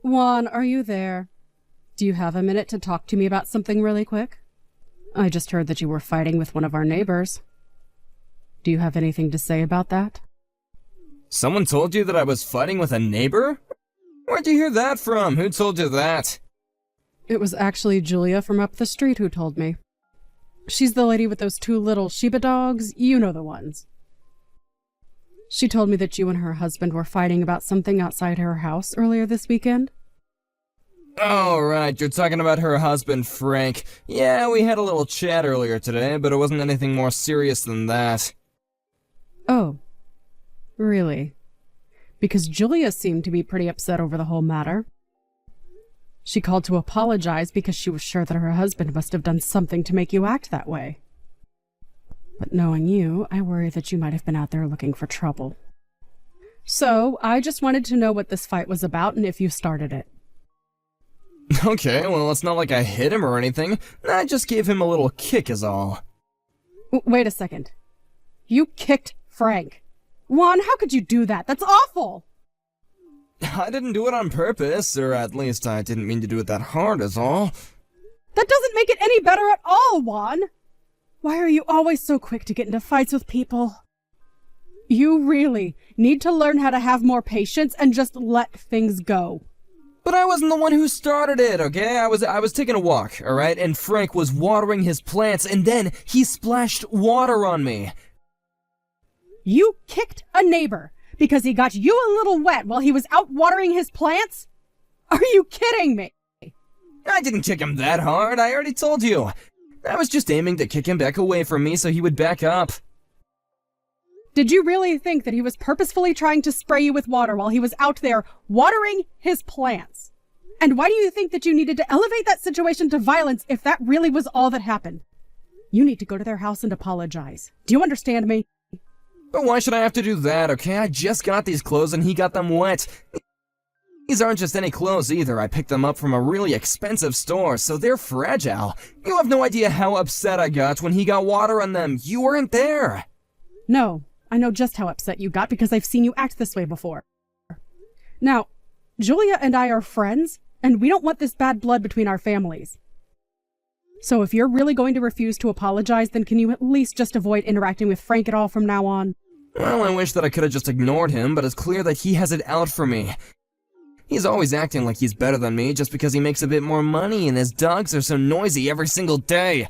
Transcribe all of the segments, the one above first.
Juan, are you there? Do you have a minute to talk to me about something really quick? I just heard that you were fighting with one of our neighbors. Do you have anything to say about that? Someone told you that I was fighting with a neighbor? Where'd you hear that from? Who told you that? It was actually Julia from up the street who told me. She's the lady with those two little Shiba dogs, you know the ones. She told me that you and her husband were fighting about something outside her house earlier this weekend. Oh, right, you're talking about her husband, Frank. Yeah, we had a little chat earlier today, but it wasn't anything more serious than that. Oh, really? Because Julia seemed to be pretty upset over the whole matter. She called to apologize because she was sure that her husband must have done something to make you act that way. But knowing you, I worry that you might have been out there looking for trouble. So, I just wanted to know what this fight was about and if you started it. Okay, well, it's not like I hit him or anything. I just gave him a little kick is all. Wait a second. You kicked Frank. Juan, how could you do that? That's awful! I didn't do it on purpose, or at least I didn't mean to do it that hard is all. That doesn't make it any better at all, Juan! Why are you always so quick to get into fights with people? You really need to learn how to have more patience and just let things go. But I wasn't the one who started it, okay? I was taking a walk, alright? And Frank was watering his plants, and then he splashed water on me. You kicked a neighbor because he got you a little wet while he was out watering his plants? Are you kidding me? I didn't kick him that hard, I already told you. I was just aiming to kick him back away from me so he would back up. Did you really think that he was purposefully trying to spray you with water while he was out there watering his plants? And why do you think that you needed to elevate that situation to violence if that really was all that happened? You need to go to their house and apologize. Do you understand me? But why should I have to do that, okay? I just got these clothes and he got them wet. These aren't just any clothes either. I picked them up from a really expensive store, so they're fragile. You have no idea how upset I got when he got water on them. You weren't there. No, I know just how upset you got because I've seen you act this way before. Now, Julia and I are friends, and we don't want this bad blood between our families. So if you're really going to refuse to apologize, then can you at least just avoid interacting with Frank at all from now on? Well, I wish that I could have just ignored him, but it's clear that he has it out for me. He's always acting like he's better than me just because he makes a bit more money and his dogs are so noisy every single day.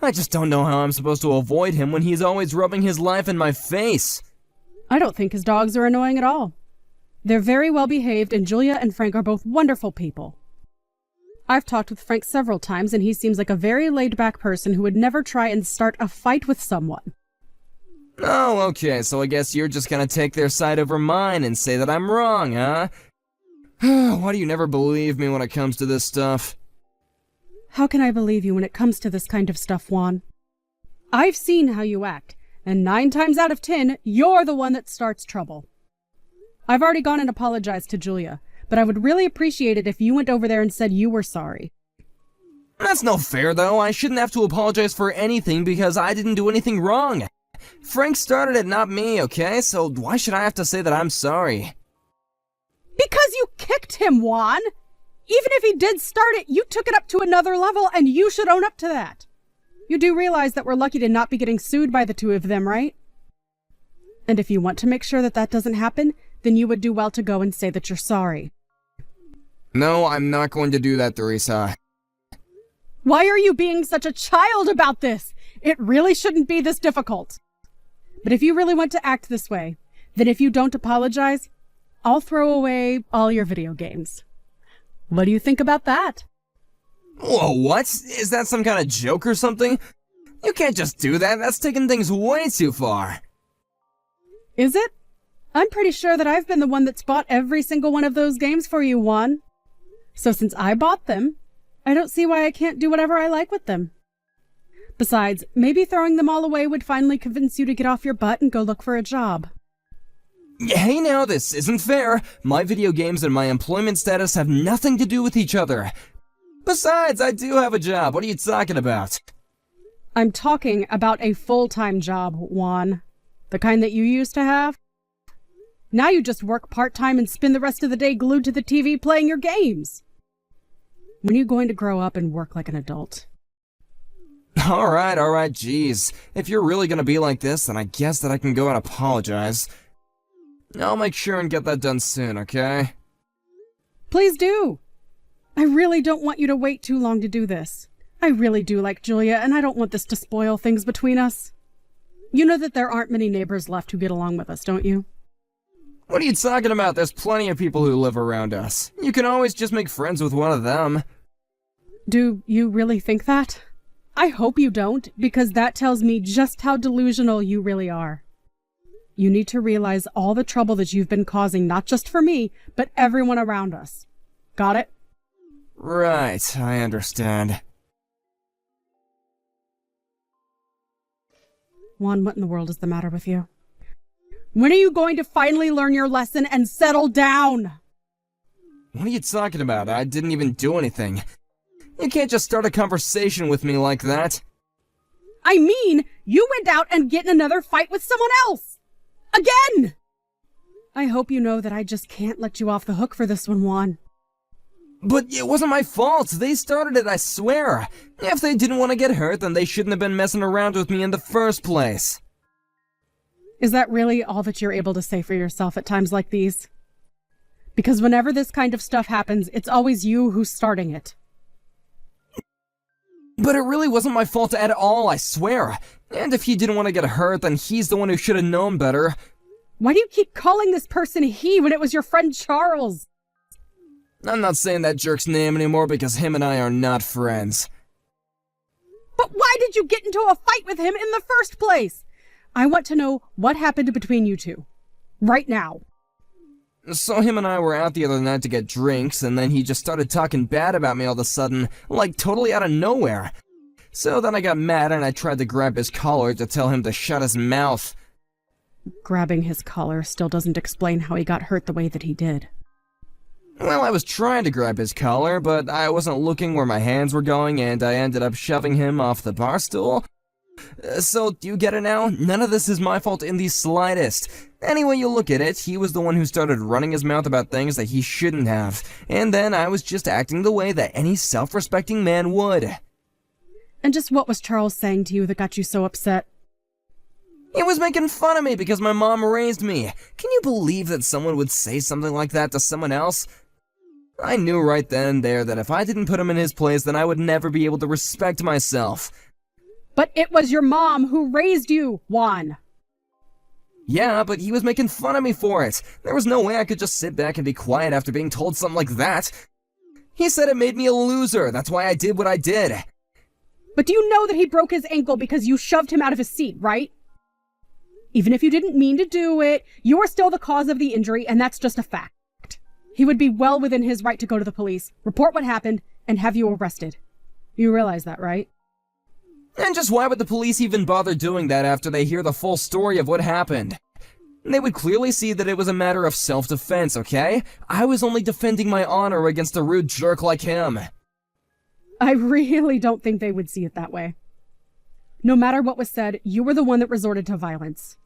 I just don't know how I'm supposed to avoid him when he's always rubbing his life in my face. I don't think his dogs are annoying at all. They're very well behaved, and Julia and Frank are both wonderful people. I've talked with Frank several times, and he seems like a very laid-back person who would never try and start a fight with someone. Oh, okay, so I guess you're just gonna take their side over mine and say that I'm wrong, huh? Why do you never believe me when it comes to this stuff? How can I believe you when it comes to this kind of stuff, Juan? I've seen how you act, and 9 times out of 10, you're the one that starts trouble. I've already gone and apologized to Julia, but I would really appreciate it if you went over there and said you were sorry. That's no fair, though. I shouldn't have to apologize for anything because I didn't do anything wrong. Frank started it, not me, okay? So why should I have to say that I'm sorry? Because you kicked him, Juan! Even if he did start it, you took it up to another level, and you should own up to that. You do realize that we're lucky to not be getting sued by the two of them, right? And if you want to make sure that that doesn't happen, then you would do well to go and say that you're sorry. No, I'm not going to do that, Teresa. Why are you being such a child about this? It really shouldn't be this difficult. But if you really want to act this way, then if you don't apologize, I'll throw away all your video games. What do you think about that? Whoa, what? Is that some kind of joke or something? You can't just do that. That's taking things way too far. Is it? I'm pretty sure that I've been the one that's bought every single one of those games for you, Juan. So since I bought them, I don't see why I can't do whatever I like with them. Besides, maybe throwing them all away would finally convince you to get off your butt and go look for a job. Hey now, this isn't fair. My video games and my employment status have nothing to do with each other. Besides, I do have a job. What are you talking about? I'm talking about a full-time job, Juan. The kind that you used to have. Now you just work part-time and spend the rest of the day glued to the TV playing your games. When are you going to grow up and work like an adult? Alright, jeez. If you're really gonna be like this, then I guess that I can go and apologize. I'll make sure and get that done soon, okay? Please do. I really don't want you to wait too long to do this. I really do like Julia, and I don't want this to spoil things between us. You know that there aren't many neighbors left who get along with us, don't you? What are you talking about? There's plenty of people who live around us. You can always just make friends with one of them. Do you really think that? I hope you don't, because that tells me just how delusional you really are. You need to realize all the trouble that you've been causing, not just for me, but everyone around us. Got it? Right, I understand. Juan, what in the world is the matter with you? When are you going to finally learn your lesson and settle down? What are you talking about? I didn't even do anything. You can't just start a conversation with me like that. I mean, you went out and get in another fight with someone else! Again! I hope you know that I just can't let you off the hook for this one, Juan. But it wasn't my fault. They started it, I swear. If they didn't want to get hurt, then they shouldn't have been messing around with me in the first place. Is that really all that you're able to say for yourself at times like these? Because whenever this kind of stuff happens, it's always you who's starting it. But it really wasn't my fault at all, I swear. And if he didn't want to get hurt, then he's the one who should have known better. Why do you keep calling this person he when it was your friend Charles? I'm not saying that jerk's name anymore because him and I are not friends. But why did you get into a fight with him in the first place? I want to know what happened between you two. Right now. So him and I were out the other night to get drinks, and then he just started talking bad about me all of a sudden, like totally out of nowhere. So then I got mad and I tried to grab his collar to tell him to shut his mouth. Grabbing his collar still doesn't explain how he got hurt the way that he did. Well, I was trying to grab his collar, but I wasn't looking where my hands were going, and I ended up shoving him off the bar stool. So, do you get it now? None of this is my fault in the slightest. Any way you look at it, he was the one who started running his mouth about things that he shouldn't have, and then I was just acting the way that any self-respecting man would. And just what was Charles saying to you that got you so upset? He was making fun of me because my mom raised me. Can you believe that someone would say something like that to someone else? I knew right then and there that if I didn't put him in his place, then I would never be able to respect myself. But it was your mom who raised you, Juan. Yeah, but he was making fun of me for it. There was no way I could just sit back and be quiet after being told something like that. He said it made me a loser. That's why I did what I did. But do you know that he broke his ankle because you shoved him out of his seat, right? Even if you didn't mean to do it, you are still the cause of the injury, and that's just a fact. He would be well within his right to go to the police, report what happened, and have you arrested. You realize that, right? And just why would the police even bother doing that after they hear the full story of what happened? They would clearly see that it was a matter of self-defense, okay? I was only defending my honor against a rude jerk like him. I really don't think they would see it that way. No matter what was said, you were the one that resorted to violence.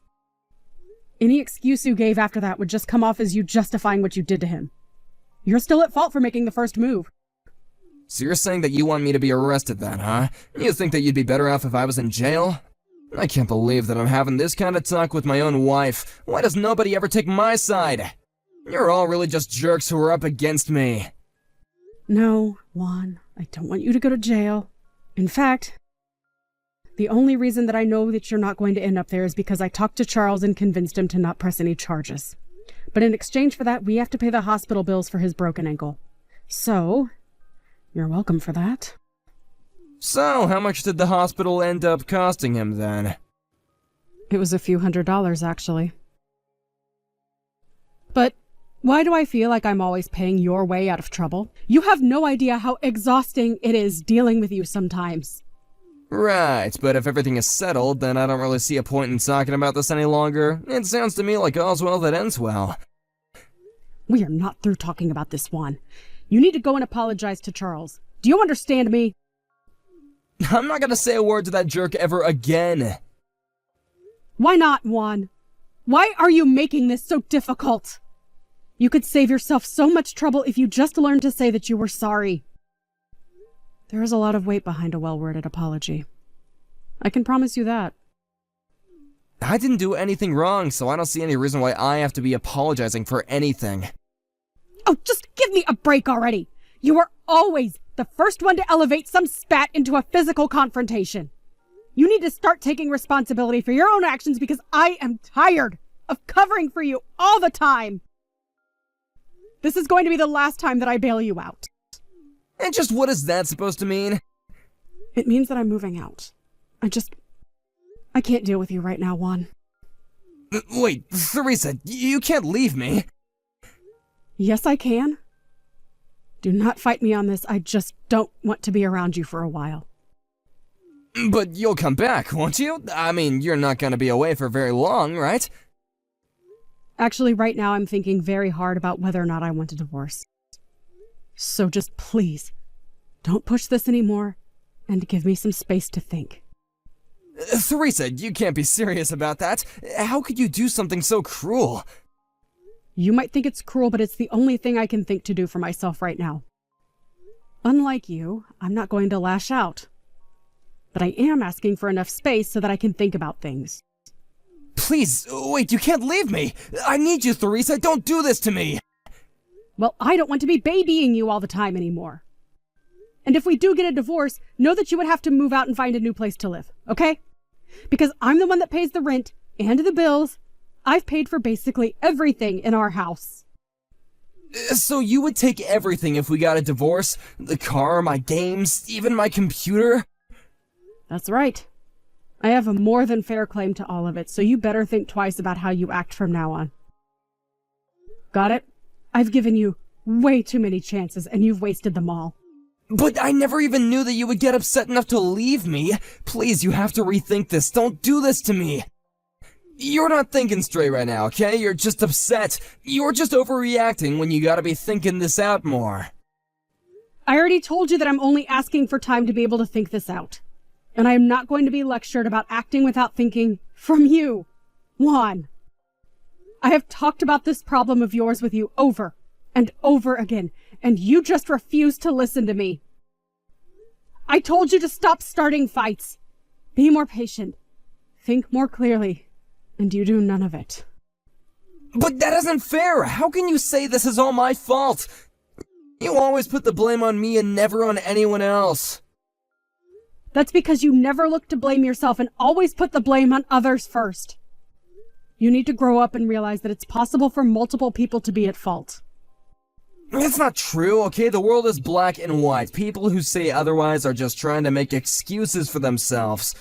Any excuse you gave after that would just come off as you justifying what you did to him. You're still at fault for making the first move. So you're saying that you want me to be arrested then, huh? You think that you'd be better off if I was in jail? I can't believe that I'm having this kind of talk with my own wife. Why does nobody ever take my side? You're all really just jerks who are up against me. No, Juan, I don't want you to go to jail. In fact, the only reason that I know that you're not going to end up there is because I talked to Charles and convinced him to not press any charges. But in exchange for that, we have to pay the hospital bills for his broken ankle. So, you're welcome for that. So, how much did the hospital end up costing him then? It was a few $100s, actually. But why do I feel like I'm always paying your way out of trouble? You have no idea how exhausting it is dealing with you sometimes. Right, but if everything is settled, then I don't really see a point in talking about this any longer. It sounds to me like all's well that ends well. We are not through talking about this, Juan. You need to go and apologize to Charles. Do you understand me? I'm not gonna say a word to that jerk ever again. Why not, Juan? Why are you making this so difficult? You could save yourself so much trouble if you just learned to say that you were sorry. There is a lot of weight behind a well-worded apology. I can promise you that. I didn't do anything wrong, so I don't see any reason why I have to be apologizing for anything. Oh, just give me a break already! You are always the first one to elevate some spat into a physical confrontation. You need to start taking responsibility for your own actions because I am tired of covering for you all the time. This is going to be the last time that I bail you out. And just what is that supposed to mean? It means that I'm moving out. I can't deal with you right now, Juan. Wait, Theresa, you can't leave me. Yes, I can. Do not fight me on this. I just don't want to be around you for a while. But you'll come back, won't you? I mean, you're not gonna be away for very long, right? Actually, right now I'm thinking very hard about whether or not I want a divorce. So just please, don't push this anymore, and give me some space to think. Theresa, you can't be serious about that. How could you do something so cruel? You might think it's cruel, but it's the only thing I can think to do for myself right now. Unlike you, I'm not going to lash out. But I am asking for enough space so that I can think about things. Please, wait, you can't leave me! I need you, Theresa, don't do this to me! Well, I don't want to be babying you all the time anymore. And if we do get a divorce, know that you would have to move out and find a new place to live, okay? Because I'm the one that pays the rent and the bills. I've paid for basically everything in our house. So you would take everything if we got a divorce? The car, my games, even my computer? That's right. I have a more than fair claim to all of it, so you better think twice about how you act from now on. Got it? I've given you way too many chances, and you've wasted them all. But I never even knew that you would get upset enough to leave me. Please, you have to rethink this. Don't do this to me. You're not thinking straight right now, okay? You're just upset. You're just overreacting when you gotta be thinking this out more. I already told you that I'm only asking for time to be able to think this out. And I am not going to be lectured about acting without thinking from you, Juan. I have talked about this problem of yours with you over and over again, and you just refuse to listen to me. I told you to stop starting fights. Be more patient. Think more clearly. And you do none of it. But that isn't fair! How can you say this is all my fault? You always put the blame on me and never on anyone else. That's because you never look to blame yourself and always put the blame on others first. You need to grow up and realize that it's possible for multiple people to be at fault. That's not true, okay? The world is black and white. People who say otherwise are just trying to make excuses for themselves.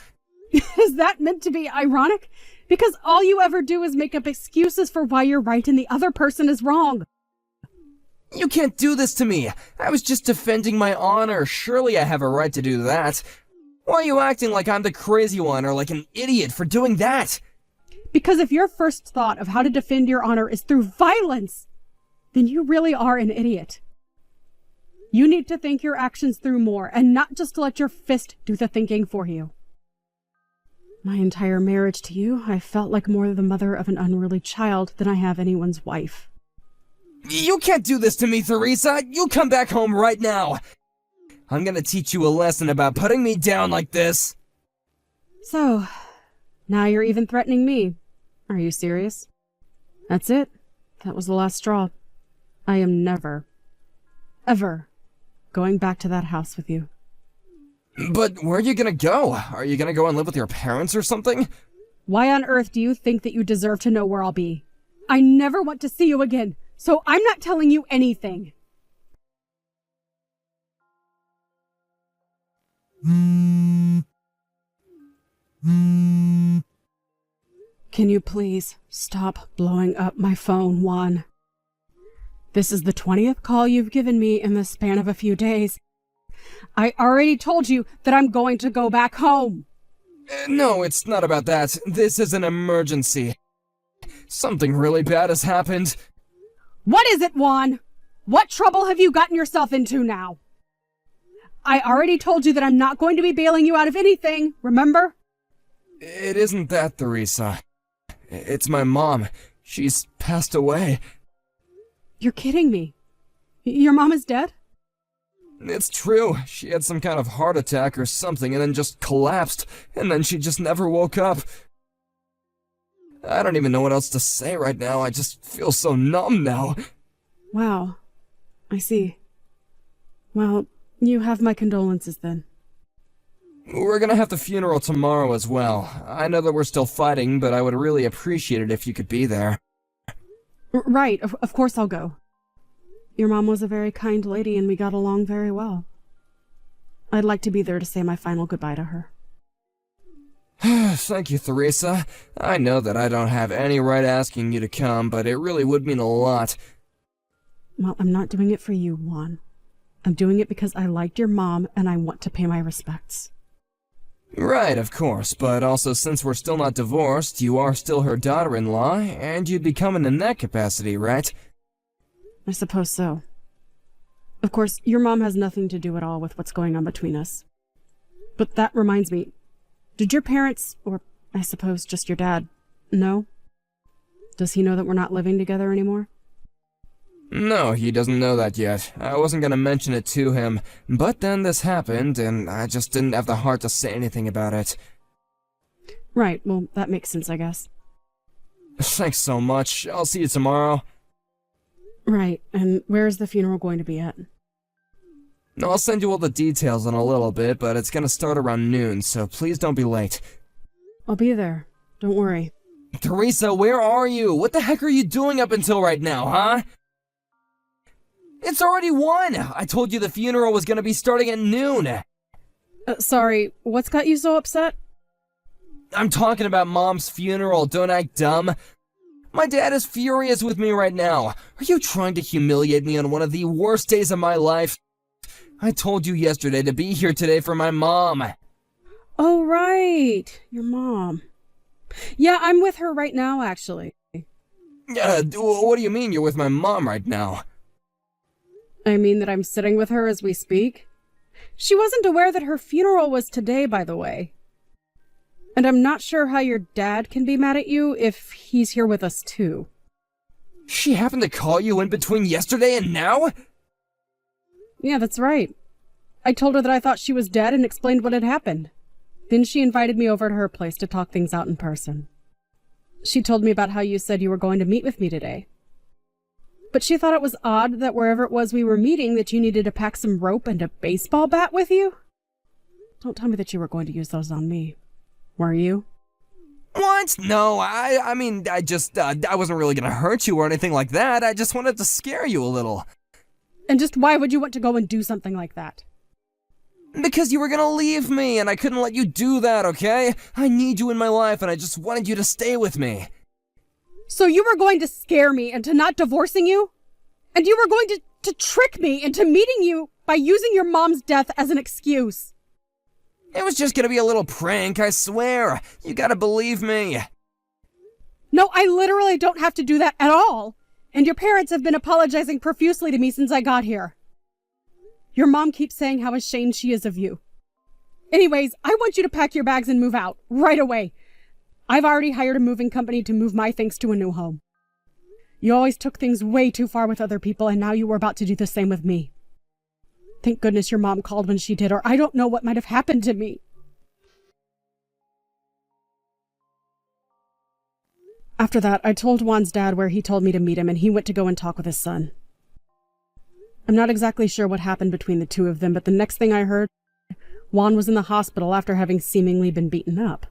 Is that meant to be ironic? Because all you ever do is make up excuses for why you're right and the other person is wrong. You can't do this to me. I was just defending my honor. Surely I have a right to do that. Why are you acting like I'm the crazy one or like an idiot for doing that? Because if your first thought of how to defend your honor is through violence, then you really are an idiot. You need to think your actions through more and not just let your fist do the thinking for you. My entire marriage to you, I felt like more the mother of an unruly child than I have anyone's wife. You can't do this to me, Theresa! You come back home right now! I'm gonna teach you a lesson about putting me down like this! So, now you're even threatening me. Are you serious? That's it. That was the last straw. I am never, ever going back to that house with you. But where are you gonna go? Are you gonna go and live with your parents or something? Why on earth do you think that you deserve to know where I'll be? I never want to see you again, so I'm not telling you anything. Can you please stop blowing up my phone, Juan? This is the 20th call you've given me in the span of a few days. I already told you that I'm going to go back home. No, it's not about that. This is an emergency. Something really bad has happened. What is it, Juan? What trouble have you gotten yourself into now? I already told you that I'm not going to be bailing you out of anything, remember? It isn't that, Theresa. It's my mom. She's passed away. You're kidding me. Your mom is dead? It's true. She had some kind of heart attack or something and then just collapsed, and then she just never woke up. I don't even know what else to say right now. I just feel so numb now. Wow. I see. Well, you have my condolences then. We're gonna have the funeral tomorrow as well. I know that we're still fighting, but I would really appreciate it if you could be there. Right, of course I'll go. Your mom was a very kind lady and we got along very well. I'd like to be there to say my final goodbye to her. Thank you, Theresa. I know that I don't have any right asking you to come, but it really would mean a lot. Well, I'm not doing it for you, Juan. I'm doing it because I liked your mom and I want to pay my respects. Right, of course, but also since we're still not divorced, you are still her daughter-in-law, and you'd be coming in that capacity, right? I suppose so. Of course, your mom has nothing to do at all with what's going on between us. But that reminds me, did your parents, or I suppose just your dad, know? Does he know that we're not living together anymore? No, he doesn't know that yet. I wasn't gonna mention it to him, but then this happened, and I just didn't have the heart to say anything about it. Right, well, that makes sense, I guess. Thanks so much. I'll see you tomorrow. Right, and where is the funeral going to be at? I'll send you all the details in a little bit, but it's gonna start around noon, so please don't be late. I'll be there. Don't worry. Theresa, where are you? What the heck are you doing up until right now, huh? It's already 1! I told you the funeral was gonna be starting at noon! Sorry, what's got you so upset? I'm talking about Mom's funeral, don't act dumb. My dad is furious with me right now. Are you trying to humiliate me on one of the worst days of my life? I told you yesterday to be here today for my mom. Oh, right. Your mom. Yeah, I'm with her right now, actually. What do you mean you're with my mom right now? I mean that I'm sitting with her as we speak. She wasn't aware that her funeral was today, by the way. And I'm not sure how your dad can be mad at you if he's here with us too. She happened to call you in between yesterday and now? Yeah, that's right. I told her that I thought she was dead and explained what had happened. Then she invited me over to her place to talk things out in person. She told me about how you said you were going to meet with me today. But she thought it was odd that wherever it was we were meeting that you needed to pack some rope and a baseball bat with you. Don't tell me that you were going to use those on me. Were you? What? No, I mean, I wasn't really gonna hurt you or anything like that. I just wanted to scare you a little. And just why would you want to go and do something like that? Because you were gonna leave me, and I couldn't let you do that, okay? I need you in my life, and I just wanted you to stay with me. So you were going to scare me into not divorcing you? And you were going to trick me into meeting you by using your mom's death as an excuse? It was just gonna be a little prank, I swear. You gotta believe me. No, I literally don't have to do that at all. And your parents have been apologizing profusely to me since I got here. Your mom keeps saying how ashamed she is of you. Anyways, I want you to pack your bags and move out, right away. I've already hired a moving company to move my things to a new home. You always took things way too far with other people, and now you were about to do the same with me. Thank goodness your mom called when she did, or I don't know what might have happened to me. After that, I told Juan's dad where he told me to meet him, and he went to go and talk with his son. I'm not exactly sure what happened between the two of them, but the next thing I heard, Juan was in the hospital after having seemingly been beaten up.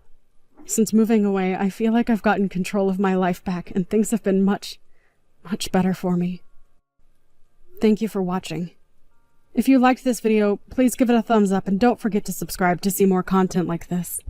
Since moving away, I feel like I've gotten control of my life back, and things have been much better for me. Thank you for watching. If you liked this video, please give it a thumbs up and don't forget to subscribe to see more content like this.